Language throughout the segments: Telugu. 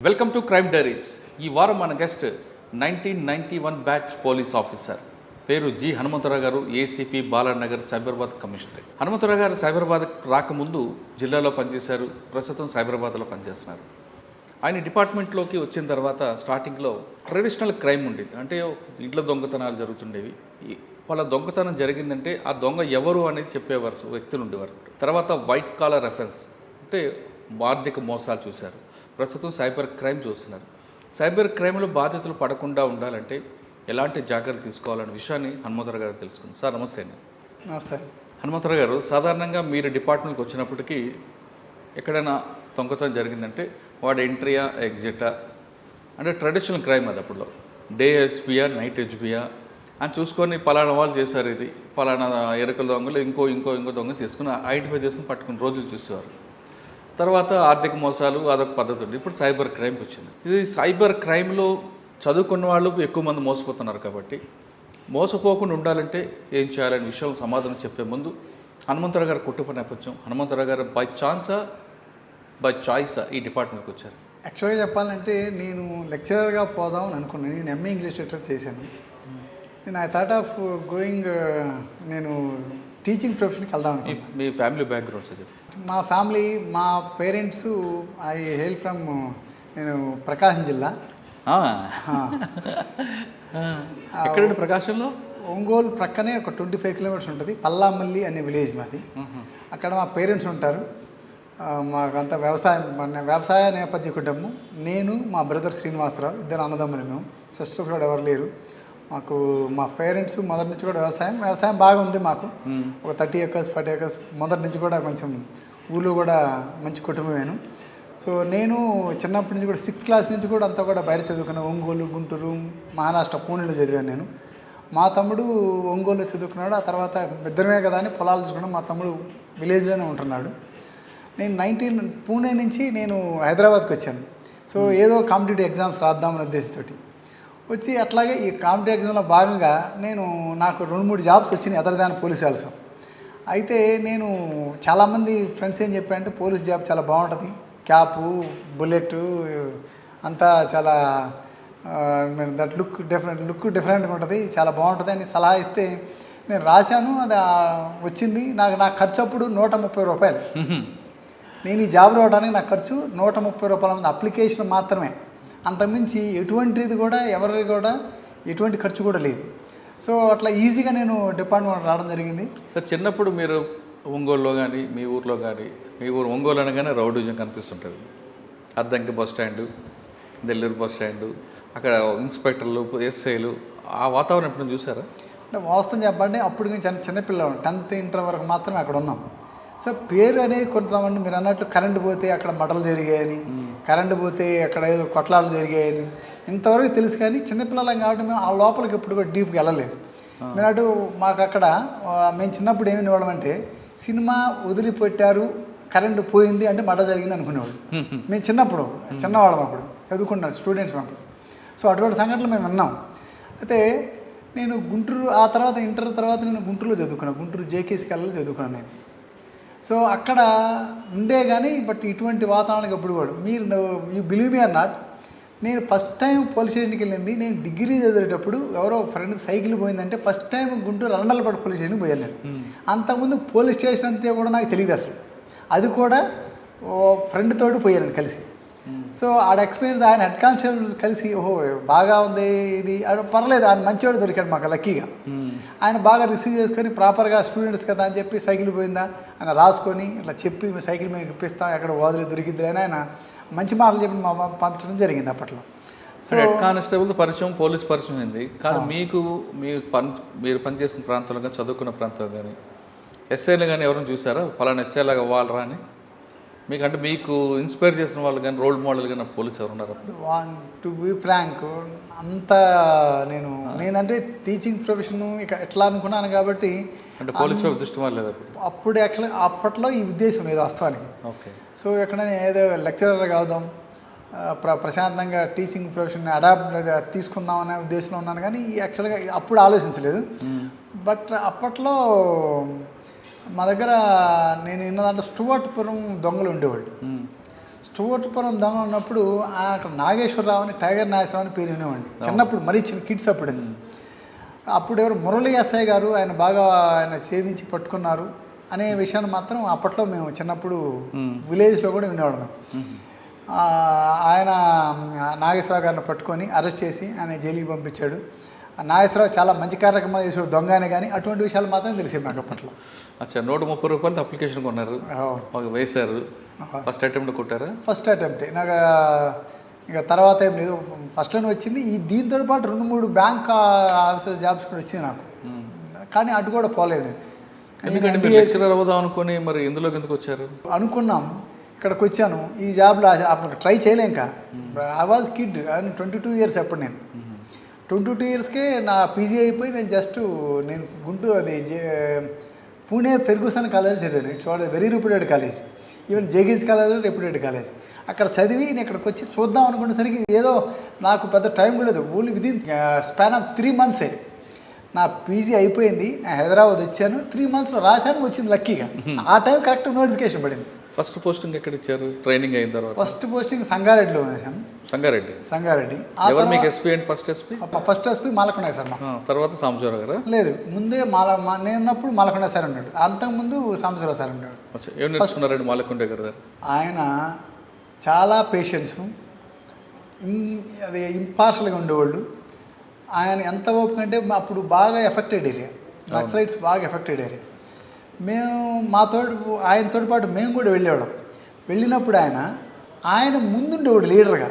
Welcome to crime diaries. ఈ వారం మన గెస్ట్ 1991 బ్యాచ్ పోలీస్ ఆఫీసర్, పేరు జి హనుమంతరావు గారు, ఏసీపీ బాలానగర్ సైబరాబాద్ కమిషనరేట్. హనుమంతరావు గారు సైబరాబాద్ రాకముందు జిల్లాలో పనిచేశారు, ప్రస్తుతం సైబరాబాద్లో పనిచేస్తున్నారు. ఆయన డిపార్ట్మెంట్లోకి వచ్చిన తర్వాత స్టార్టింగ్లో ట్రెడిషనల్ క్రైమ్ ఉండేది, అంటే ఇంట్లో దొంగతనాలు జరుగుతుండేవి. వాళ్ళ దొంగతనం జరిగిందంటే ఆ దొంగ ఎవరు అనేది చెప్పేవారు, వ్యక్తులు ఉండేవారు. తర్వాత వైట్ కాలర్ అఫెన్స్ అంటే ఆర్థిక మోసాలు చూశారు. ప్రస్తుతం సైబర్ క్రైమ్ చూస్తున్నారు. సైబర్ క్రైమ్లో బాధితులు పడకుండా ఉండాలంటే ఎలాంటి జాగ్రత్తలు తీసుకోవాలనే విషయాన్ని హనుమంతరావు గారు తెలుసుకుంది. సార్ నమస్తే అండి. నమస్తే. హనుమంతరావు గారు, సాధారణంగా మీరు డిపార్ట్మెంట్కి వచ్చినప్పటికీ ఎక్కడైనా దొంగతనం జరిగిందంటే వాడు ఎంట్రీయా ఎగ్జిటా అంటే ట్రెడిషనల్ క్రైమ్ అది. అప్పుడులో డే హెచ్పియా నైట్ హెచ్పియా అని చూసుకొని పలానా వాళ్ళు చేశారు, ఇది పలానా ఎరుకల దొంగలు ఇంకో దొంగ చేసుకుని ఐడెంటిఫై చేసుకుని పట్టుకుని రోజులు చూసేవారు. తర్వాత ఆర్థిక మోసాలు అదొక పద్ధతి ఉంది. ఇప్పుడు సైబర్ క్రైమ్కి వచ్చింది. ఇది సైబర్ క్రైమ్లో చదువుకున్న వాళ్ళు ఎక్కువ మంది మోసపోతున్నారు. కాబట్టి మోసపోకుండా ఉండాలంటే ఏం చేయాలనే విషయం సమాధానం చెప్పే ముందు హనుమంతరావు గారు కుటుంబ నేపథ్యం, హనుమంతరావు గారు బై ఛాన్సా బై చాయిసా ఈ డిపార్ట్మెంట్కి వచ్చారు? యాక్చువల్గా చెప్పాలంటే నేను లెక్చరర్గా పోదామని అనుకున్నాను. నేను ఎంఏ ఇంగ్లీష్ లిటరేచర్ చేశాను. నేను ఐ థాట్ ఆఫ్ గోయింగ్, నేను టీచింగ్ ప్రొఫెషన్కి వెళ్దాం అనుకున్నాను. మీ ఫ్యామిలీ బ్యాక్గ్రౌండ్స్ చెప్పి. మా ఫ్యామిలీ, మా పేరెంట్స్, ఐ హెయిల్ ఫ్రమ్, నేను ప్రకాశం జిల్లా. ఎక్కడండి ప్రకాశంలో? ఒంగోలు ప్రక్కనే ఒక 25 కిలోమీటర్స్ ఉంటుంది, పల్లామల్లి అనే విలేజ్ మాది. అక్కడ మా పేరెంట్స్ ఉంటారు. మాకంతా వ్యవసాయ నేపథ్య కుటుంబం. నేను, మా బ్రదర్ శ్రీనివాసరావు, ఇద్దరు అన్నదమ్ములు. మేము సిస్టర్స్ కూడా ఎవరు లేరు మాకు. మా పేరెంట్స్ మొదటి నుంచి కూడా వ్యవసాయం బాగా ఉంది మాకు. ఒక 30 acres 40 acres మొదటి నుంచి కూడా కొంచెం ఊళ్ళో కూడా మంచి కుటుంబమేను. సో నేను చిన్నప్పటి నుంచి కూడా 6th క్లాస్ నుంచి కూడా అంతా కూడా బయట చదువుకున్నాను. ఒంగోలు, గుంటూరు, మహారాష్ట్ర, పూణేలో చదివాను నేను. మా తమ్ముడు ఒంగోలులో చదువుకున్నాడు. ఆ తర్వాత ఇద్దరమే కదా అని పొలాలు చూసుకున్నాం. మా తమ్ముడు విలేజ్లోనే ఉంటున్నాడు. నేను పూణే నుంచి నేను హైదరాబాద్కి వచ్చాను. సో ఏదో కాంపిటేటివ్ ఎగ్జామ్స్ రాద్దామనే ఉద్దేశంతో వచ్చి, అట్లాగే ఈ కాంపిటేటివ్ ఎగ్జామ్లో భాగంగా నాకు 2-3 జాబ్స్ వచ్చినాయి అదర్ దాన్ పోలీస్ ఆల్సో. అయితే నేను చాలామంది ఫ్రెండ్స్ ఏం చెప్పారంటే పోలీస్ జాబ్ చాలా బాగుంటుంది, క్యాపు, బుల్లెట్ అంతా చాలా దట్ లుక్ డిఫరెంట్గా ఉంటుంది, చాలా బాగుంటుంది అని సలహా ఇస్తే నేను రాశాను. అది వచ్చింది. నాకు ఖర్చు అప్పుడు 130 రూపాయలు. నేను ఈ జాబ్ రావడానికి నా ఖర్చు 130 రూపాయల అప్లికేషన్ మాత్రమే. అంతకుమించి ఎటువంటిది కూడా ఎవరికి కూడా ఎటువంటి ఖర్చు కూడా లేదు. సో అట్లా ఈజీగా నేను డిపార్ట్మెంట్ రావడం జరిగింది. సార్, చిన్నప్పుడు మీరు ఒంగోలులో కానీ మీ ఊర్లో కానీ, మీ ఊరు ఒంగోలు అనగానే రౌడీజం కనిపిస్తుంటుంది. Addanki bus stand, Nellore bus stand, అక్కడ ఇన్స్పెక్టర్లు, ఎస్ఐలు, ఆ వాతావరణం ఎప్పుడు చూసారా? అంటే వాస్తవం చెప్పండి, అప్పుడు నేను చిన్నపిల్లలు 10th ఇంటర్ వరకు మాత్రమే అక్కడ ఉన్నాం. సో పేరు అనేది కొంతమంది మీరు అన్నట్లు కరెంటు పోతే అక్కడ మటలు జరిగాయని, కరెంటు పోతే అక్కడ ఏదో కొట్లాటలు జరిగాయని ఇంతవరకు తెలుసు. కానీ చిన్నపిల్లలం కాబట్టి మేము ఆ లోపలికి ఎప్పుడు కూడా డీప్గా వెళ్ళలేదు. మీరు అటు మాకు అక్కడ మేము చిన్నప్పుడు ఏమి వాళ్ళమంటే సినిమా వదిలిపెట్టారు, కరెంటు పోయింది అంటే మట జరిగింది అనుకునేవాళ్ళు. మేము చిన్నవాళ్ళం అప్పుడు చదువుకున్నాం, స్టూడెంట్స్ అప్పుడు. సో అటువంటి సంఘటనలు మేము విన్నాం. అయితే నేను గుంటూరు, ఆ తర్వాత ఇంటర్ తర్వాత నేను గుంటూరులో చదువుకున్నాను. గుంటూరు జేకేసీ కాలేజీలో చదువుకున్నాను నేను. సో అక్కడ ఉండే కానీ బట్ ఇటువంటి వాతావరణానికి ఎప్పుడు కూడా you believe me or not, నేను ఫస్ట్ టైం పోలీస్ స్టేషన్కి వెళ్ళింది నేను డిగ్రీ చదివేటప్పుడు. ఎవరో ఫ్రెండ్ సైకిల్ పోయిందంటే first time Guntur Randalapadu police స్టేషన్కి పోయాను నేను. అంతకుముందు పోలీస్ స్టేషన్ అంటే కూడా నాకు తెలియదు అసలు. అది కూడా ఫ్రెండ్ తోటి పోయాను కలిసి. సో ఆడ ఎక్స్పీరియన్స్, ఆయన హెడ్ కానిస్టేబుల్ కలిసి, ఓహో బాగా ఉంది ఇది, పర్లేదు, ఆయన మంచివాడు దొరికాడు మాకు లక్కీగా. ఆయన బాగా రిసీవ్ చేసుకొని ప్రాపర్గా స్టూడెంట్స్ కదా అని చెప్పి సైకిల్ పోయిందా ఆయన రాసుకొని ఇట్లా చెప్పి సైకిల్ మేము ఇప్పిస్తాం, ఎక్కడ వదిలి దొరికిద్ది అని ఆయన మంచి మాటలు చెప్పి పంపించడం జరిగింది అప్పట్లో. సో హెడ్ కానిస్టేబుల్ పరిచయం, పోలీస్ పరిచయం అయింది. కానీ మీరు పనిచేసిన ప్రాంతంలో కానీ చదువుకున్న ప్రాంతంలో కానీ ఎస్ఐలు కానీ ఎవరైనా చూసారా పలానా ఎస్ఐలాగా అవ్వాలరా అని? మీకంటే మీకు ఇన్స్పైర్ చేసిన వాళ్ళు కానీ రోల్ మోడల్ కానీ పోలీస్ ఎవరు ఉన్నారు? టు బీ ఫ్రాంక్, అంత నేనంటే టీచింగ్ ప్రొఫెషన్ ఇక ఎట్లా అనుకున్నాను కాబట్టి అంటే పోలీస్ దృష్టి లేదు అప్పుడు. అప్పట్లో ఈ ఉద్దేశం లేదు వాస్తవానికి. ఓకే. సో ఎక్కడైనా ఏదో లెక్చరర్గా అవుదాం, ప్రశాంతంగా టీచింగ్ ప్రొఫెషన్ అడాప్ట్ తీసుకుందాం అనే ఉద్దేశంలో ఉన్నాను. కానీ యాక్చువల్గా అప్పుడు ఆలోచించలేదు. బట్ అప్పట్లో మా దగ్గర నేను విన్న దాంట్లో స్టూవర్ట్పురం దొంగలు ఉండేవాళ్ళు. చోటుపురం దొంగ ఉన్నప్పుడు అక్కడ నాగేశ్వరరావు అని టైగర్ నాగేశ్వరరావు అని పేరు వినేవాడిని చిన్నప్పుడు మరీ చిన్న కిడ్స్ అప్పుడు అప్పుడు ఎవరు మురళీ ఎస్ఐ గారు ఆయన బాగా ఆయన ఛేదించి పట్టుకున్నారు అనే విషయాన్ని మాత్రం అప్పట్లో మేము చిన్నప్పుడు విలేజ్లో కూడా వినేవాళ్ళం. ఆయన నాగేశ్వరరావు గారిని పట్టుకొని అరెస్ట్ చేసి ఆయన జైలుకి పంపించాడు. నాగేశ్వరరావు చాలా మంచి కార్యక్రమాలు చేసాడు దొంగనే, కానీ అటువంటి విషయాలు మాత్రం తెలిసే మాకు అప్పట్లో. అచ్చా, 130 రూపాయలతో అప్లికేషన్ కొన్నారు, వేశారు. ఫస్ట్ అటెంప్ట్ కొట్టారా? First attempt. నాకు ఇక తర్వాత ఏం లేదు, ఫస్ట్లోనే వచ్చింది. దీంతో పాటు 2-3 బ్యాంక్ ఆఫీసర్ జాబ్స్ కూడా వచ్చినాయి నాకు, కానీ అటు కూడా పోలేదు నేను. ఎందుకంటే లెక్చరర్ అవుదాం అనుకుని మరి ఎందులోకి ఎందుకు వచ్చారు? అనుకున్నాం, ఇక్కడికి వచ్చాను. ఈ జాబ్లో అప్పుడు ట్రై చేయలేం. ఇంకా ఐ వాజ్ కిడ్, 22 ఇయర్స్ అప్పుడు నేను. 22 ఇయర్స్కే నా పీజీ అయిపోయి నేను గుంటూరు పూణే ఫెర్గూసన్ కాలేజ్ చదివాను. It's what very reputed college. Even జేగీస్ కాలేజ్ రెప్యూటెడ్ కాలేజ్. అక్కడ చదివి నేను ఇక్కడికి వచ్చి చూద్దాం అనుకునేసరికి ఏదో నాకు పెద్ద టైం కూడా లేదు. ఓన్లీ విదిన్ స్పాన్ ఆఫ్ 3 మంత్సే నా పీజీ అయిపోయింది. నేను హైదరాబాద్ వచ్చాను, 3 మంత్స్లో రాశాను, వచ్చింది లక్కీగా. ఆ టైం కరెక్ట్ నోటిఫికేషన్ పడింది. ఫస్ట్ పోస్టింగ్ ఎక్కడ ఇచ్చారు ట్రైనింగ్ అయిన తర్వాత? ఫస్ట్ పోస్టింగ్ సంగారెడ్డిలో వేసాను. సంగారెడ్డి. ఎవరు మీకు SP and first SP? First SP Malakonda sir. తర్వాత సాంబశివరావు గారా? లేదు, ముందే నేను ఉన్నప్పుడు మాలకొండ సార్ ఉన్నాడు, అంతకుముందు సాంబశివరావు సార్ ఉన్నాడు. ఏం నేర్చుకున్నారండి మాలకొండ గారు? ఆయన చాలా పేషెన్స్, అది ఇంపార్షల్గా ఉండేవాళ్ళు. ఆయన ఎంత ఓపిక అంటే అప్పుడు బాగా ఎఫెక్టెడ్ ఏరియా, నక్సలైట్స్ బాగా ఎఫెక్టెడ్ ఏరియా. మేము ఆయనతో పాటు మేము కూడా వెళ్ళేవాళ్ళం. వెళ్ళినప్పుడు ఆయన ముందుండేవాడు లీడర్గా,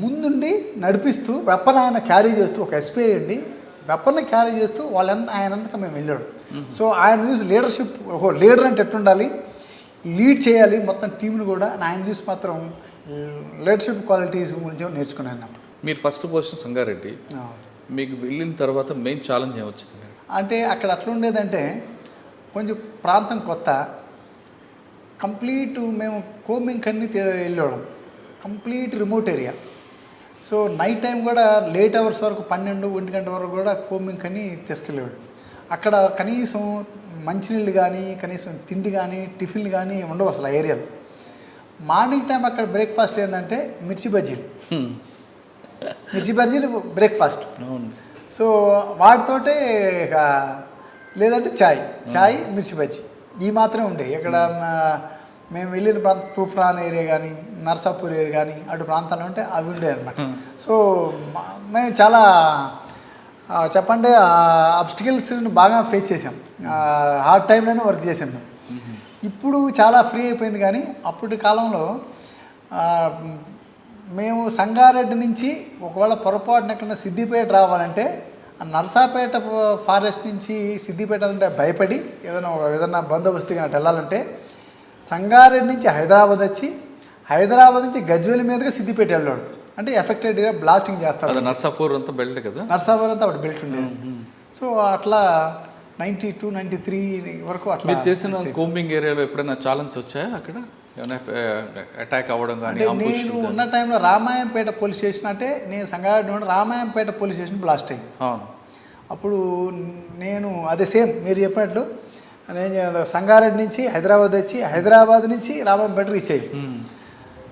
ముందుండి నడిపిస్తూ వెపన్ ఆయన క్యారీ చేస్తూ, ఒక ఎస్పీ అండి వెపన్ని క్యారీ చేస్తూ ఆయన వెనక మేము వెళ్ళాడు. సో ఆయన చూసి లీడర్షిప్, లీడర్ అంటే ఎట్లుండాలి, లీడ్ చేయాలి మొత్తం టీంను కూడా. ఆయన చూసి మాత్రం లీడర్షిప్ క్వాలిటీస్ గురించి నేర్చుకున్నాను. మీరు ఫస్ట్ పొజిషన్ సంగారెడ్డి, మీకు వెళ్ళిన తర్వాత మెయిన్ ఛాలెంజ్ ఏమొచ్చింది? అంటే అక్కడ అట్లా ఉండేదంటే కొంచెం ప్రాంతం కొత్త, కంప్లీట్ మేము కోమింగ్ అన్ని వెళ్ళేవాళ్ళం, complete remote area. So night time కూడా లేట్ అవర్స్ వరకు 12-1 గంట వరకు కూడా కోమింగ్ అని తీసుకెళ్ళేవాడు. అక్కడ కనీసం మంచినీళ్ళు కానీ, కనీసం తిండి కానీ, టిఫిన్లు కానీ ఉండవు అసలు ఆ ఏరియాలో. మార్నింగ్ టైం అక్కడ బ్రేక్ఫాస్ట్ ఏంటంటే మిర్చి బజ్జీలు బ్రేక్ఫాస్ట్. సో వాటితోటే లేదంటే చాయ్ మిర్చి బజ్జీ ఈ మాత్రమే ఉండేవి. ఇక్కడ మేము వెళ్ళిన ప్రాంతం తూఫాన్ ఏరియా కానీ, నర్సాపూర్ ఏరియా కానీ అటు ప్రాంతాలు ఉంటే అవి ఉండేవి అనమాట. సో మేము చాలా చెప్పండి అబ్స్టికల్స్ని బాగా ఫేస్ చేసాం, హార్డ్ టైంలోనే వర్క్ చేసాం మేము. ఇప్పుడు చాలా ఫ్రీ అయిపోయింది, కానీ అప్పటి కాలంలో మేము సంగారెడ్డి నుంచి ఒకవేళ పొరపాటున ఎక్కడైనా సిద్దిపేట రావాలంటే నర్సాపేట ఫారెస్ట్ నుంచి సిద్దిపేట అంటే భయపడి ఏదైనా బందోబస్తుగా వెళ్ళాలంటే సంగారెడ్డి నుంచి హైదరాబాద్ వచ్చి, హైదరాబాద్ నుంచి గజ్వేల్ మీదుగా సిద్దిపేట వెళ్ళాడు. అంటే ఎఫెక్టెడ్ ఏరియా బ్లాస్టింగ్ చేస్తారు. నర్సాపూర్ అంతా బెల్ట్ కదా, నర్సాపూర్ అంతా అప్పుడు బెల్ట్ ఉండేది. సో అట్లా 92-93 వరకు అట్లా. మీరు చేసిన కోంబింగ్ ఏరియాలో ఎప్పుడైనా ఛాలెంజ్ వచ్చాయా? అక్కడ అటాక్ అవ్వడం కానీ? నేను ఉన్న టైంలో రామాయంపేట పోలీస్ స్టేషన్, అంటే నేను సంగారెడ్డి నుండి రామాయంపేట పోలీస్ స్టేషన్ బ్లాస్ట్ అయింది. అప్పుడు నేను అదే సేమ్ మీరు చెప్పినట్లు నేను సంగారెడ్డి నుంచి హైదరాబాద్ వచ్చి, హైదరాబాద్ నుంచి రామాయంపేట రీచ్ అయ్యి.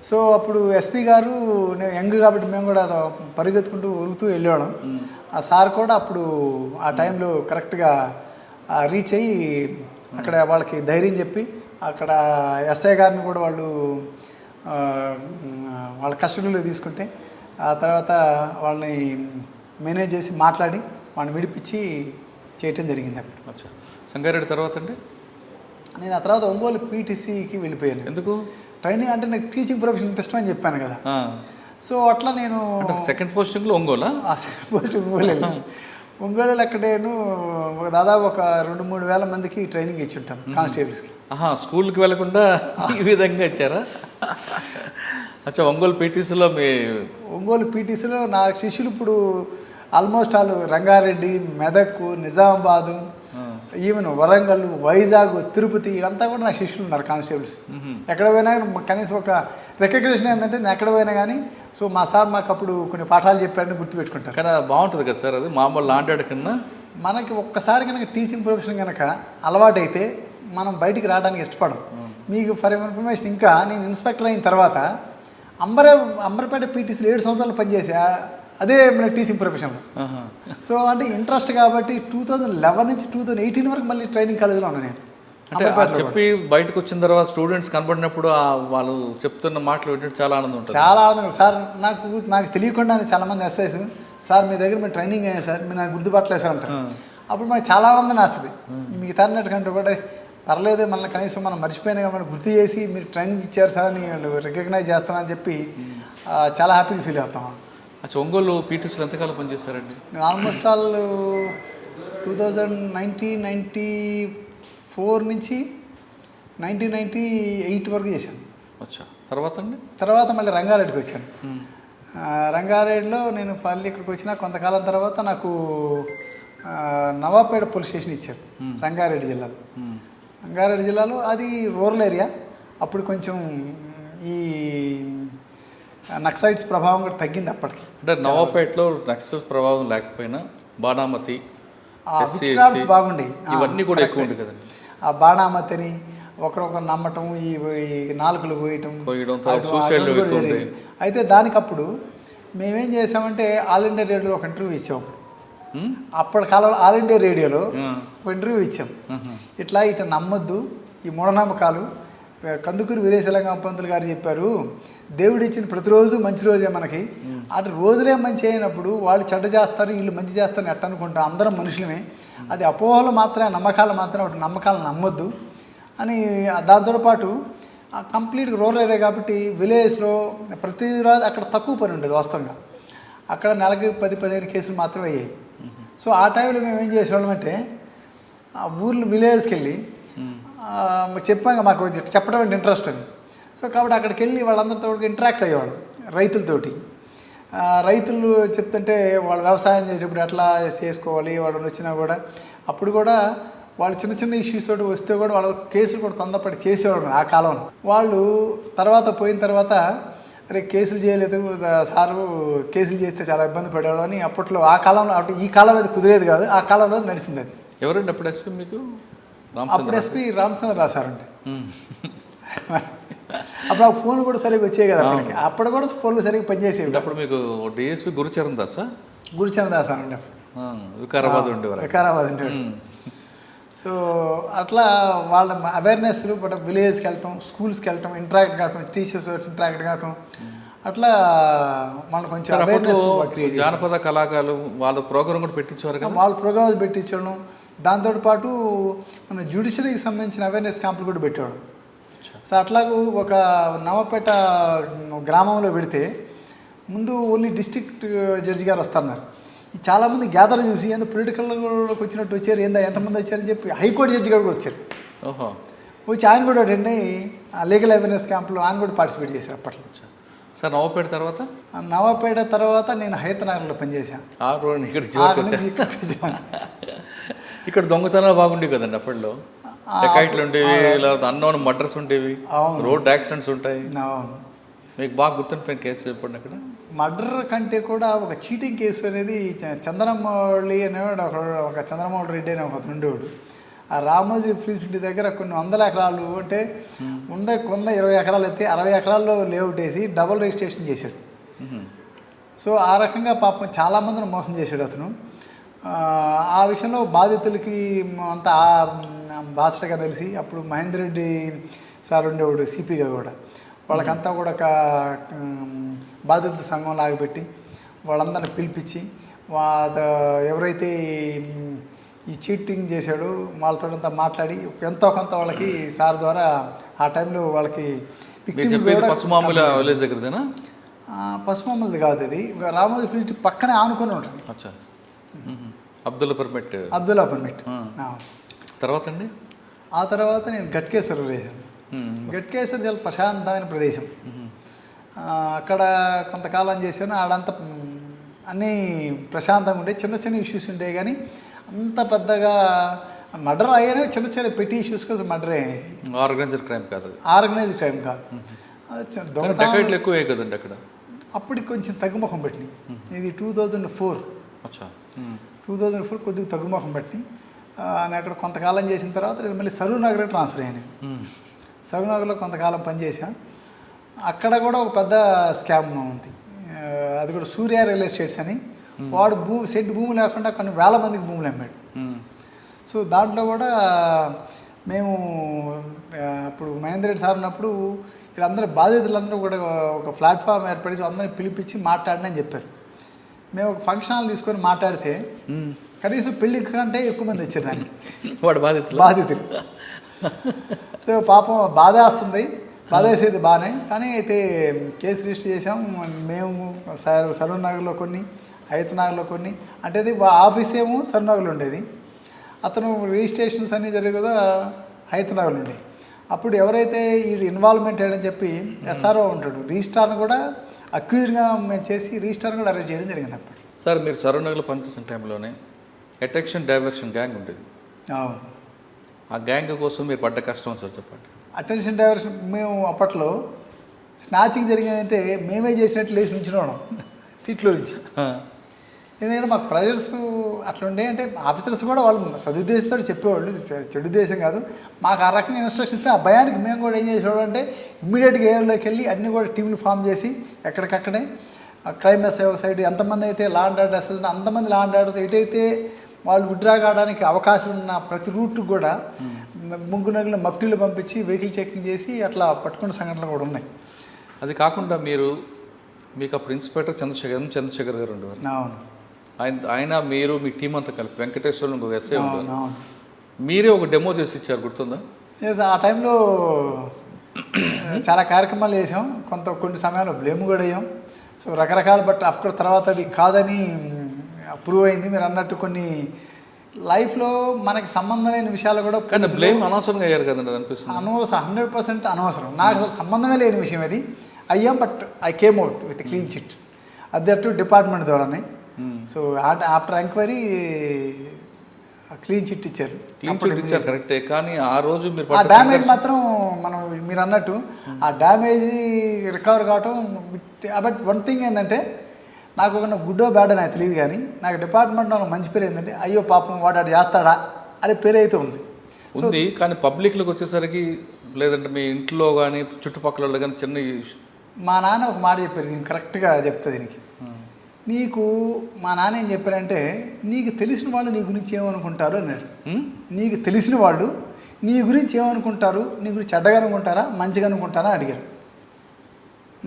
సో అప్పుడు ఎస్పీ గారు, నేను యంగ్ కాబట్టి మేము కూడా పరిగెత్తుకుంటూ ఉరుకుతూ వెళ్ళేవాళ్ళం. ఆ సార్ కూడా అప్పుడు ఆ టైంలో కరెక్ట్గా రీచ్ అయ్యి అక్కడ వాళ్ళకి ధైర్యం చెప్పి, అక్కడ ఎస్ఐ గారిని కూడా వాళ్ళ కస్టడీలో తీసుకుంటే ఆ తర్వాత వాళ్ళని మేనేజ్ చేసి మాట్లాడి వాళ్ళని విడిపించి చేయటం జరిగింది. అప్పుడు సంగారెడ్డి తర్వాత అండి నేను ఆ తర్వాత ఒంగోలు పీటీసీకి వెళ్ళిపోయాను. ఎందుకు? ట్రైనింగ్ అంటే నాకు టీచింగ్ ప్రొఫెషన్ ఇంట్రెస్ట్ అని చెప్పాను కదా. సో అట్లా నేను సెకండ్ పోస్టింగ్లో ఒంగోలా? సెకండ్ పోస్టింగ్ ఒంగోలు వెళ్ళాను. ఒంగోలు అక్కడ నేను దాదాపు ఒక 2-3 వేల మందికి ట్రైనింగ్ ఇచ్చి ఉంటాను కానిస్టేబుల్స్కి. స్కూల్కి వెళ్ళకుండా ఈ విధంగా ఇచ్చారా? అచ్చా, ఒంగోలు పీటీసీలో నా శిష్యులు ఇప్పుడు ఆల్మోస్ట్ వాళ్ళు రంగారెడ్డి, మెదక్, నిజామాబాదు, ఈవెన్ వరంగల్, వైజాగ్, తిరుపతి ఇదంతా కూడా నా శిష్యులు ఉన్నారు కానిస్టేబుల్స్. ఎక్కడ పోయినా కనీసం ఒక రికగ్నిషన్ ఏంటంటే నేను ఎక్కడ పోయినా కానీ సో మా సార్ మాకు అప్పుడు కొన్ని పాఠాలు చెప్పారని గుర్తుపెట్టుకుంటారు. కానీ బాగుంటుంది కదా సార్, అది మామూలు లాంటి కన్నా మనకి ఒక్కసారి కనుక టీచింగ్ ప్రొఫెషన్ కనుక అలవాటైతే మనం బయటికి రావడానికి ఇష్టపడం. మీకు ఫర్ ఇన్ఫర్మేషన్, ఇంకా నేను ఇన్స్పెక్టర్ అయిన తర్వాత అంబర్పేట పీటీసీలో 7 సంవత్సరాలు పనిచేసా, అదే మన టీచింగ్ ప్రొఫెషన్లో. సో అంటే ఇంట్రెస్ట్ కాబట్టి 2011 నుంచి 2018 వరకు మళ్ళీ ట్రైనింగ్ కాలేజీలో ఉన్నాను నేను. అంటే చెప్పి బయటకు వచ్చిన తర్వాత స్టూడెంట్స్ కనబడినప్పుడు వాళ్ళు చెప్తున్న మాటలు వింటే చాలా ఆనందం ఉంటుంది. చాలా ఆనందం సార్. నాకు తెలియకుండానే చాలామంది ఎస్ఐస్ సార్ మీ దగ్గర మీరు ట్రైనింగ్ అయ్యారు సార్, మీరు నాకు గుర్తుపట్టలేదు సార్ అంటారు. అప్పుడు మనకి చాలా ఆనందం వేస్తుంది. మీకు తరినట్టుకంటే కూడా పర్లేదు, మనల్ని కనీసం మనం మర్చిపోయినా మనం గుర్తు చేసి మీరు ట్రైనింగ్ ఇచ్చారు సార్ అని వాళ్ళు రికగ్నైజ్ చేస్తానని చెప్పి చాలా హ్యాపీగా ఫీల్ అవుతాం. అచ్చా, ఒంగోలు పీటీసీలో ఎంతకాలం పనిచేస్తారండి? నేను ఆల్మోస్ట్ ఆల్ 1994 నుంచి 1998 వరకు చేశాను. అచ్చా, తర్వాత అండి? తర్వాత మళ్ళీ రంగారెడ్డికి వచ్చాను. రంగారెడ్డిలో నేను మళ్ళీ ఇక్కడికి వచ్చిన కొంతకాలం తర్వాత నాకు నవాపేట పోలీస్ స్టేషన్ ఇచ్చారు రంగారెడ్డి జిల్లాలో. రంగారెడ్డి జిల్లాలో అది రూరల్ ఏరియా. అప్పుడు కొంచెం ఈ నక్సలైట్స్ ప్రభావం కూడా తగ్గింది అప్పటికి. అంటే నవాపేటలో నక్సల్ ప్రభావం లేకపోయినా బాణామతి, విచ్క్రాఫ్ట్స్ బాగుండేవి, ఇవన్నీ కూడా ఎక్కువ ఉంది కదండి. ఆ బాణామతిని ఒకరొకరు నమ్మటం, ఈ నాలుకలు కోయటం. అయితే దానికప్పుడు మేమేం చేసామంటే ఆల్ ఇండియా రేడియోలో ఒక ఇంటర్వ్యూ ఇచ్చాం. అప్పటి కాలంలో ఆల్ ఇండియా రేడియోలో ఒక ఇంటర్వ్యూ ఇచ్చాం. ఇట్లా నమ్మొద్దు, ఈ మూఢనమ్మకాలు. కందుకూరి వీరేశలింగం పంతులు గారు చెప్పారు, దేవుడు ఇచ్చిన ప్రతిరోజు మంచి రోజే మనకి. అది రోజులే మంచి అయినప్పుడు వాళ్ళు చెడ్డ చేస్తారు, వీళ్ళు మంచి చేస్తారని ఎట్ట అనుకుంటాం. అందరం మనుషులమే. అది అపోహలు మాత్రమే, నమ్మకాలు మాత్రమే. ఒకటి నమ్మకాలను నమ్మొద్దు అని. దాంతో పాటు కంప్లీట్గా రూరల్ ఏరియా కాబట్టి విలేజ్లో ప్రతిరోజు అక్కడ తక్కువ పని ఉండేది వాస్తవంగా. అక్కడ నెలకి 10-15 కేసులు మాత్రమే అయ్యాయి. సో ఆ టైంలో మేము ఏం చేసేవాళ్ళం అంటే ఆ ఊర్లు విలేజ్కి వెళ్ళి చెప్పాక మాకు చెప్పడం అంటే ఇంట్రెస్ట్ అని. సో కాబట్టి అక్కడికి వెళ్ళి వాళ్ళందరితో ఇంటరాక్ట్ అయ్యేవాళ్ళు, రైతులతోటి. రైతులు చెప్తుంటే వాళ్ళు వ్యవసాయం చేసేటప్పుడు ఎట్లా చేసుకోవాలి, వాళ్ళు వచ్చినా కూడా అప్పుడు కూడా వాళ్ళు చిన్న చిన్న ఇష్యూస్ తోటి వస్తే కూడా వాళ్ళ కేసులు కూడా తొందరపడి చేసేవాళ్ళు ఆ కాలంలో. వాళ్ళు తర్వాత పోయిన తర్వాత అరే కేసులు చేయలేదు సారు, కేసులు చేస్తే చాలా ఇబ్బంది పడేవాడు అని అప్పట్లో ఆ కాలంలో. అంటే ఈ కాలం అది కుదిరేది కాదు, ఆ కాలంలో నడిచింది అది. ఎవరండి అప్పుడు ఎస్పీ మీకు? అప్పుడు ఎస్పీ రామచంద్రరావు సార్ ఉంటే. అప్పుడు ఆ ఫోన్ కూడా సరిగ్గా వచ్చాయి కదా అప్పటికి. అప్పుడు కూడా ఫోన్లు సరిగ్గా పనిచేసేవి. అప్పుడు మీకు డిఎస్పీ గురుచరణ్ దాసా? గురుచరణ్ దాస్ అని ఉండే వికారాబాద్ ఉండేవారు. వికారాబాద్ ఉండేవాడు. సో అట్లా వాళ్ళ అవేర్నెస్లు విలేజ్కి వెళ్ళటం, స్కూల్స్కి వెళ్ళటం, ఇంటరాక్ట్ కావటం, టీచర్స్ ఇంటరాక్ట్ కావటం, అట్లా మనం కొంచెం అవేర్నెస్ క్రియేట్. జానపద కళాకారులు వాళ్ళ ప్రోగ్రామ్ కూడా పెట్టించేవారు కదా. వాళ్ళ ప్రోగ్రామ్స్ పెట్టించడం, దాంతోపాటు మన జ్యుడిషియరీకి సంబంధించిన అవేర్నెస్ క్యాంపులు కూడా పెట్టేవాడు. సో అట్లాగూ ఒక నవపేట గ్రామంలో పెడితే ముందు ఓన్లీ డిస్ట్రిక్ట్ జడ్జి గారు వస్తున్నారు. చాలామంది గ్యాదర్ చూసి ఏందో పొలిటికల్లోకి వచ్చినట్టు వచ్చారు, ఏందా ఎంతమంది వచ్చారని చెప్పి హైకోర్టు జడ్జి గారు కూడా వచ్చారు. వచ్చి ఆయన కూడా అటెండ్ అయ్యి లీగల్ అవేర్నెస్ క్యాంప్లో ఆయన కూడా పార్టిసిపేట్ చేశారు అప్పట్లో. సార్ నవాపేట తర్వాత? నవాపేట తర్వాత నేను హైతనగర్లో పనిచేశాను. ఇక్కడ దొంగతనాలు బాగుండేవి కదండి అప్పట్లో. డకాయిట్లు ఉండేవి, లేదా అన్నోన్ మర్డర్స్ ఉండేవి, రోడ్ యాక్సిడెంట్స్ ఉంటాయి. మీకు బాగా గుర్తుండిపోయిన కేసు చెప్పండి. అక్కడ మర్డర్ కంటే కూడా ఒక చీటింగ్ కేసు అనేది చంద్రమౌళి అనేవాడు, ఒక చంద్రమౌళి రెడ్డి అనే ఒక ఉండేవాడు. ఆ రామోజీ ఫిలిప్స్ ఇంటి దగ్గర కొన్ని 100 ఎకరాలు అంటే ఉండే 20 ఎకరాలు అయితే 60 ఎకరాల్లో లేఅవుట్ వేసి డబుల్ రిజిస్ట్రేషన్ చేశాడు. సో ఆ రకంగా పాపం చాలామందిని మోసం చేశాడు అతను. ఆ విషయంలో బాధితులకి అంతా బాసటగా తెలిసి అప్పుడు మహేందర్ రెడ్డి సార్ ఉండేవాడు సిపిగా కూడా. వాళ్ళకంతా కూడా ఒక బాధితుల సంఘం లాగబెట్టి వాళ్ళందరిని పిలిపించి ఎవరైతే ఈ చీటింగ్ చేశాడో వాళ్ళతో మాట్లాడి ఎంతో కొంత వాళ్ళకి సార్ ద్వారా ఆ టైంలో వాళ్ళకి పసుమామలది కాదు, అది రామోజీ ఫిలిప్స్ పక్కనే ఆనుకొని ఉంటుంది. అబ్దుల్లా పర్మిట్. తర్వాత అండి? ఆ తర్వాత నేను గట్కేసర్ వేసాను. గట్కేసర్ చాలా ప్రశాంతమైన ప్రదేశం. అక్కడ కొంతకాలం చేశాను. ఆడంతా అన్నీ ప్రశాంతంగా ఉండే, చిన్న చిన్న ఇష్యూస్ ఉండేవి కానీ అంత పెద్దగా మర్డర్ అయ్యానే చిన్న చిన్న పెట్టి ఇష్యూస్ కోసం మర్డర్ అయ్యాయి. ఆర్గనైజ్డ్ క్రైమ్ కాదు. ఆర్గనైజ్డ్ క్రైమ్ కాదు. దొంగతనాలు ఎక్కువ కదండి అక్కడ. అప్పటికి కొంచెం తగ్గుముఖం పెట్టినాయి. ఇది 2004 కొద్దిగా తగ్గుముఖం పెట్టినాయి. నేను అక్కడ కొంతకాలం చేసిన తర్వాత నేను మళ్ళీ సరూర్ నగర్ ట్రాన్స్ఫర్ అయ్యాను. సరూర్ నగర్లో కొంతకాలం పనిచేశాను. అక్కడ కూడా ఒక పెద్ద స్కామ్ ఉంది. అది కూడా సూర్య రియల్ ఎస్టేట్స్ అని, వాడు భూమి లేకుండా కొన్ని వేల మందికి భూములు అమ్మాడు. సో దాంట్లో కూడా మేము అప్పుడు మహేందర్ రెడ్డి సార్ ఉన్నప్పుడు వీళ్ళందరూ బాధితులందరూ కూడా ఒక ప్లాట్ఫామ్ ఏర్పడి అందరినీ పిలిపించి మాట్లాడని చెప్పారు. మేము ఒక ఫంక్షన్ హాల్ తీసుకొని మాట్లాడితే కనీసం పెళ్లి కంటే ఎక్కువ మంది వచ్చారు దానికి. వాడు బాధితులు. సో పాపం బాధ వస్తుంది, బాధ వేసేది బాగానే. కానీ అయితే కేసు రిజిస్టర్ చేసాం మేము. సరూర్ నగర్లో కొన్ని, హైత్ నగర్లో కొన్ని. అంటే అది ఆఫీస్ ఏమో సరూర్ నగర్లో ఉండేది, అతను రిజిస్ట్రేషన్స్ అన్నీ జరిగే కదా హైత్ నగర్లో ఉండేవి. అప్పుడు ఎవరైతే ఈ ఇన్వాల్వ్మెంట్ అయ్యని చెప్పి ఎస్ఆర్ఓ ఉంటాడు, రిజిస్ట్రార్ని కూడా అక్యూజ్గా మేము చేసి రిజిస్ట్రార్ని కూడా అరెస్ట్ చేయడం జరిగింది. అప్పుడు సార్ మీరు సరూర్ నగర్లో పనిచేసిన టైంలోనే అట్రాక్షన్ డైవర్షన్ గ్యాంగ్ ఉండేది. అవును. ఆ గ్యాంగ్ కోసం మీరు పడ్డ కష్టం సార్ చెప్పండి. అటెన్షన్ డైవర్షన్ మేము అప్పట్లో స్నాచింగ్ జరిగిందంటే మేమే చేసినట్టు లేచి నుంచున్నాం సీట్లో నుంచి. ఎందుకంటే మాకు ప్రెజర్స్ అట్లుండే. అంటే ఆఫీసర్స్ కూడా వాళ్ళు సదుద్దేశంతో చెప్పేవాళ్ళు, చెడు ఉద్దేశం కాదు. మాకు ఆ రకంగా ఇన్స్ట్రక్షన్స్ ఇస్తే ఆ భయానికి మేము కూడా ఏం చేసేవాళ్ళు అంటే ఇమ్మీడియట్గా ఏరియాలోకి వెళ్ళి అన్నీ కూడా టీంలు ఫామ్ చేసి ఎక్కడికక్కడే క్రైమ్ ఎస్ఐ ఒక సైడ్ ఎంతమంది అయితే లా అండ్ ఆర్డర్ ఎస్ఐ అంతమంది లా అండ్ ఆర్డర్స్ ఎటైతే వాళ్ళు విత్డ్రా కావడానికి అవకాశం ఉన్న ప్రతి రూట్కి కూడా ముగ్గురు నగలు మఫ్టీలు పంపించి వెహికల్ చెకింగ్ చేసి అట్లా పట్టుకున్న సంఘటనలు కూడా ఉన్నాయి. అది కాకుండా మీకు అప్పుడు ఇన్స్పెక్టర్ చంద్రశేఖర్ గారు ఉండేవారు. అవును. ఆయన మీరు మీ టీం అంతా కలిపి వెంకటేశ్వర్లు ఇంకొక ఎస్ఐ ఉండేవారు. మీరే ఒక డెమో చేసి ఇచ్చారు, గుర్తుందా? ఆ టైంలో చాలా కార్యక్రమాలు చేసాం, కొన్ని సమయాల్లో బ్లేమ్ కూడా అయ్యాం. సో రకరకాల బట్ అఫ్కోర్స్ తర్వాత అది కాదని ప్రూవ్ అయింది. మీరు అన్నట్టు కొన్ని లైఫ్లో మనకి సంబంధం లేని విషయాలు కూడా. కానీ బ్లేమ్ అనవసరంగా అయ్యారు కదండి అనిపిస్తుంది. 100% అనవసరం. నాకు అసలు సంబంధమే లేని విషయం అది అయ్యాం. But I came out with clean chit అదట్టు డిపార్ట్మెంట్ ద్వారానే. So after enquiry clean chit ఇచ్చారు. కరెక్టే. కానీ ఆ రోజు ఆ డ్యామేజ్ మాత్రం మీరు అన్నట్టు ఆ డ్యామేజ్ రికవర్ కావటం. బట్ వన్ థింగ్ ఏంటంటే నాకు ఒక గుడ్డో బ్యాడో నాకు తెలియదు, కానీ నాకు డిపార్ట్మెంట్లో మంచి పేరు ఏంటంటే అయ్యో పాపం వాడు అటు చేస్తాడా అనే పేరు అయితే ఉంది. కానీ పబ్లిక్లోకి వచ్చేసరికి లేదంటే మీ ఇంట్లో కానీ చుట్టుపక్కల కానీ చిన్న మా నాన్న ఒక మాట చెప్పారు, దీనికి కరెక్ట్గా చెప్తా. దీనికి నీకు మా నాన్న ఏం చెప్పారంటే నీకు తెలిసిన వాళ్ళు నీ గురించి ఏమనుకుంటారు అన్నాడు. నీకు తెలిసిన వాళ్ళు నీ గురించి ఏమనుకుంటారు, నీ గురించి చెడ్డగా అనుకుంటారా మంచిగా అనుకుంటారా అడిగారు.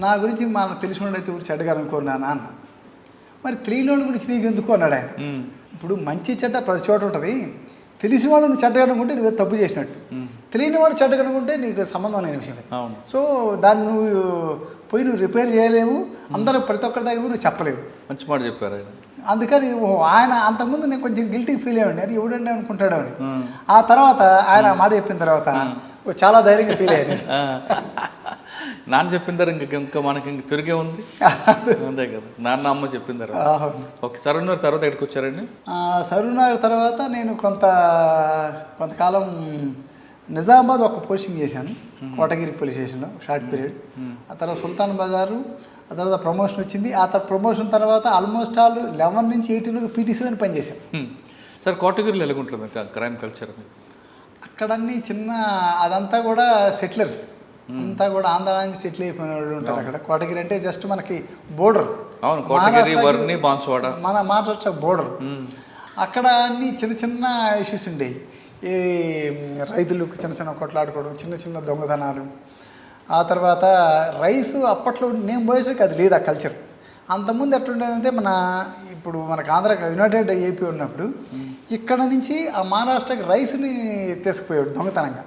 నా గురించి మనకు తెలిసిన వాళ్ళు అయితే ఊరు చెడ్డగా అనుకోరు నాన్న అన్న. మరి తెలియని వాళ్ళ గురించి నీకు ఎందుకు అన్నాడు ఆయన. ఇప్పుడు మంచి చెడ్డ ప్రతి చోట ఉంటుంది. తెలిసిన వాళ్ళు నువ్వు చెడ్డగా అనుకుంటే నువ్వు తప్పు చేసినట్టు, తెలియని వాడు చెడ్డగా అనుకుంటే నీకు సంబంధం లేని విషయం. సో దాన్ని నువ్వు రిపేర్ చేయలేవు, అందరూ ప్రతి ఒక్కరి దగ్గర నువ్వు చెప్పలేవు. మంచి మాట చెప్పారు ఆయన. అందుకని ఆయన అంతకుముందు నేను కొంచెం గిల్టీ ఫీల్ అయ్యండి, అది ఎవడండి అనుకుంటాడు అని. ఆ తర్వాత ఆయన మాట చెప్పిన తర్వాత చాలా ధైర్యంగా ఫీల్ అయ్యాను. నాన్న చెప్పిన తర్వాత ఇంకా మనకి తిరిగే ఉంది అంతే కదా. నాన్న అమ్మ చెప్పిన తర్వాత ఓకే. సరూర్ నగర్ తర్వాత ఎక్కడికి వచ్చారండి? సరూర్ నగర్ తర్వాత నేను కొంతకాలం నిజామాబాద్ ఒక పోస్టింగ్ చేశాను, కోటగిరి పోలీస్ స్టేషన్లో షార్ట్ పీరియడ్. ఆ తర్వాత సుల్తాన్ బజారు, ఆ తర్వాత ప్రమోషన్ వచ్చింది. ఆ తర్వాత ప్రమోషన్ తర్వాత ఆల్మోస్ట్ ఆల్ 11 నుంచి 18 వరకు పీటీసీలో పనిచేశాను. సార్ కోటగిరిలో ఎలాగుంటుంది క్రైమ్ కల్చర్? అక్కడ అన్ని అదంతా కూడా సెటిలర్స్ అంతా కూడా ఆంధ్ర నుంచి సెటిల్ అయిపోయిన వాళ్ళు ఉంటారు అక్కడ. కోటగిరి అంటే జస్ట్ మనకి బోర్డర్, మన మహారాష్ట్ర బోర్డర్. అక్కడ అన్ని చిన్న ఇష్యూస్ ఉండేవి. ఈ రైతులకు చిన్న కొట్లాడుకోవడం, చిన్న దొంగతనాలు. ఆ తర్వాత రైస్ అప్పట్లో నేను పోయేసరికి అది లేదు ఆ కల్చర్. అంతకుముందు ఎట్లుండేదంటే ఇప్పుడు మనకు ఆంధ్ర యునైటెడ్ ఏపీ ఉన్నప్పుడు ఇక్కడ నుంచి ఆ మహారాష్ట్రకి రైస్ని తీసుకుపోయాడు దొంగతనంగా,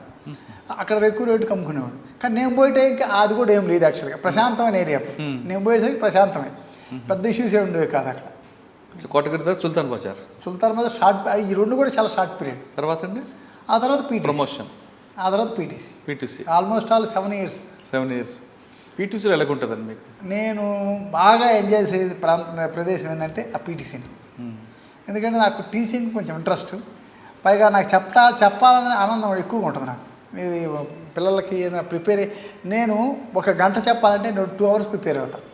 అక్కడ ఎక్కువ రేటుకి అమ్ముకునేవాడు. కానీ నేను పోయేటే అది కూడా ఏం లేదు యాక్చువల్గా, ప్రశాంతమైన ఏరియా. నేను పోయేసరికి ప్రశాంతమే, పెద్ద ఇష్యూస్ ఏమి ఉండేవి కాదు అక్కడ. కోటగిరి తర్వాత సుల్తాన్ బజార్ షార్ట్, ఈ రెండు కూడా చాలా షార్ట్ పీరియడ్. తర్వాత అండి ఆ తర్వాత పీటీ ప్రమోషన్, ఆ తర్వాత పీటీసీ ఆల్మోస్ట్ ఆల్ 7 years. పీటీసీలో ఎలాగుంటుందండి మీకు? నేను బాగా ఎంజాయ్ చేసే ప్రదేశం ఏంటంటే ఆ పీటీసీని. ఎందుకంటే నాకు టీచింగ్ కొంచెం ఇంట్రెస్ట్, పైగా నాకు చెప్పాలనే ఆనందం ఎక్కువగా ఉంటుంది నాకు. ఇది పిల్లలకి ఏదైనా ప్రిపేర్ నేను 1 గంట చెప్పాలంటే నేను 2 hours ప్రిపేర్ అవుతాను.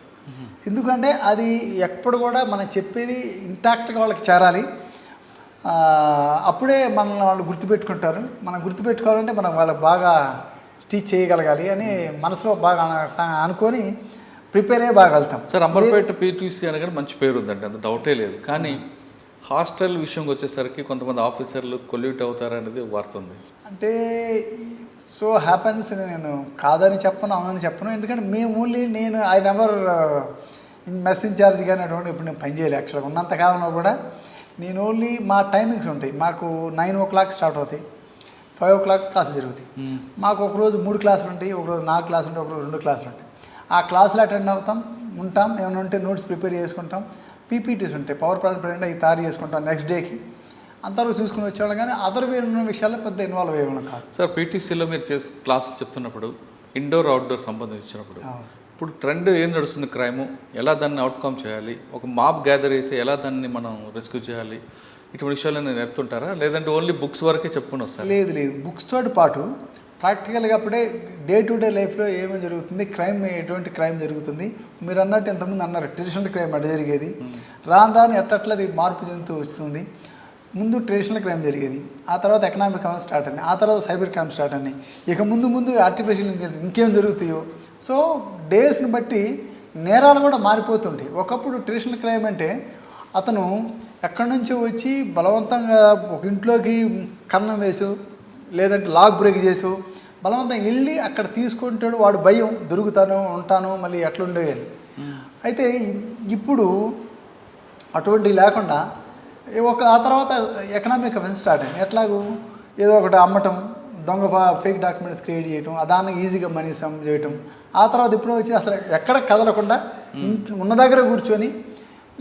ఎందుకంటే అది ఎప్పుడు కూడా మనం చెప్పేది ఇంటాక్ట్గా వాళ్ళకి చేరాలి. అప్పుడే మనల్ని వాళ్ళు గుర్తుపెట్టుకుంటారు. మనం గుర్తుపెట్టుకోవాలంటే మనం వాళ్ళకి బాగా టీచ్ చేయగలగాలి అని మనసులో బాగా అనుకొని ప్రిపేర్ అయ్యి బాగా వెళ్తాం. సార్ అంబర్పేట పీటీసీ అనగానే మంచి పేరు ఉందండి, అంత డౌటే లేదు. కానీ హాస్టల్ విషయంకి వచ్చేసరికి కొంతమంది ఆఫీసర్లు కొల్యూట్ అవుతారనేది వార్త ఉంది. అంటే సో హ్యాపెన్స్, నేను కాదని చెప్పను, అవునని చెప్పను. ఎందుకంటే మేము ఓన్లీ నేను ఐ నెవర్ మెస్ ఇన్ఛార్జ్ కానీ అటువంటి ఇప్పుడు నేను పనిచేయాలి. యాక్చువల్గా ఉన్నంత కాలంలో కూడా నేను ఓన్లీ మా టైమింగ్స్ ఉంటాయి. మాకు 9 o'clock స్టార్ట్ అవుతాయి, 5 o'clock క్లాసులు జరుగుతాయి. మాకు ఒకరోజు 3 క్లాసులు ఉంటాయి, ఒకరోజు 4 క్లాసులు ఉంటాయి, ఒకరోజు 2 క్లాసులు ఉంటాయి. ఆ క్లాసులు అటెండ్ అవుతాం, ఉంటాం, ఏమైనా ఉంటే నోట్స్ ప్రిపేర్ చేసుకుంటాం, పీపీటీస్ ఉంటాయి, పవర్ పాయింట్ ప్రెజెంట్ అవి తయారు చేసుకుంటాం నెక్స్ట్ డేకి. అంతవరకు చూసుకుని వచ్చేవాళ్ళం. కానీ అదర్ ఉన్న విషయాల్లో పెద్ద ఇన్వాల్వ్ అయ్యేవాళ్ళం కాదు. సార్ పీటీసీలో మీరు క్లాస్ చెప్తున్నప్పుడు ఇండోర్ అవుట్డోర్ సంబంధించినప్పుడు ఇప్పుడు ట్రెండ్ ఏం నడుస్తుంది, క్రైము ఎలా దాన్ని అవుట్కమ్ చేయాలి, ఒక మాబ్ గ్యాదర్ అయితే ఎలా దాన్ని మనం రెస్క్యూ చేయాలి, ఇటువంటి విషయాలు నేను నేర్పుతుంటారా, లేదంటే ఓన్లీ బుక్స్ వరకే చెప్పుకుని వస్తారు? లేదు, బుక్స్ తోటి పాటు ప్రాక్టికల్గా అప్పుడే డే టు డే లైఫ్లో ఏమేమి జరుగుతుంది, క్రైమ్ ఎటువంటి క్రైమ్ జరుగుతుంది. మీరు అన్నట్టు ఇంతకుముందు అన్నారు ట్రెడిషనల్ క్రైమ్ అడ్డ జరిగేది, రాను ఎట్టట్లది మార్పు చెందుతూ వస్తుంది. ముందు ట్రెడిషనల్ క్రైమ్ జరిగేది, ఆ తర్వాత ఎకనామిక్ క్రైమ్ స్టార్ట్ అయినాయి, ఆ తర్వాత సైబర్ క్రైమ్ స్టార్ట్ అయినాయి, ఇక ముందు ఆర్టిఫిషియల్ ఇంటెలిజెన్స్ ఇంకేం జరుగుతాయో. సో డేస్ని బట్టి నేరాలు కూడా మారిపోతుంటాయి. ఒకప్పుడు ట్రెడిషనల్ క్రైమ్ అంటే అతను ఎక్కడి నుంచో వచ్చి బలవంతంగా ఒక ఇంట్లోకి కన్నం వేసు, లేదంటే లాక్ బ్రేక్ చేసు బలవంతంగా వెళ్ళి అక్కడ తీసుకుంటాడు, వాడు భయం దొరుకుతాను ఉంటాను మళ్ళీ ఎట్లుండేయాలి. అయితే ఇప్పుడు అటువంటివి లేకుండా ఆ తర్వాత ఎకనామిక్ అఫెన్స్ స్టార్ట్ అయింది. ఎట్లాగూ ఏదో ఒకటి అమ్మటం, దొంగ ఫేక్ డాక్యుమెంట్స్ క్రియేట్ చేయటం, దానికి ఈజీగా మనీ సమ్ చేయటం. ఆ తర్వాత ఇప్పుడు వచ్చి అసలు ఎక్కడ కదలకుండా ఉన్న దగ్గర కూర్చొని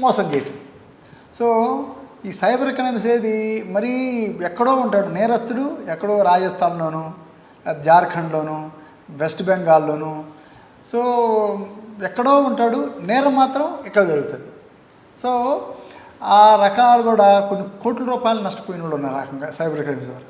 మోసం చేయటం. సో ఈ సైబర్ ఎకనామిక్స్ ఏది మరీ ఎక్కడో ఉంటాడు నేరస్తుడు, ఎక్కడో రాజస్థాన్లోను, జార్ఖండ్లోను, వెస్ట్ బెంగాల్లోను, సో ఎక్కడో ఉంటాడు, నేరం మాత్రం ఇక్కడ జరుగుతుంది. సో ఆ రకాలు కూడా కొన్ని కోట్ల రూపాయలు నష్టపోయిన వాళ్ళు ఉన్నారు ఆ రకంగా సైబర్ క్రైమ్స్ ద్వారా.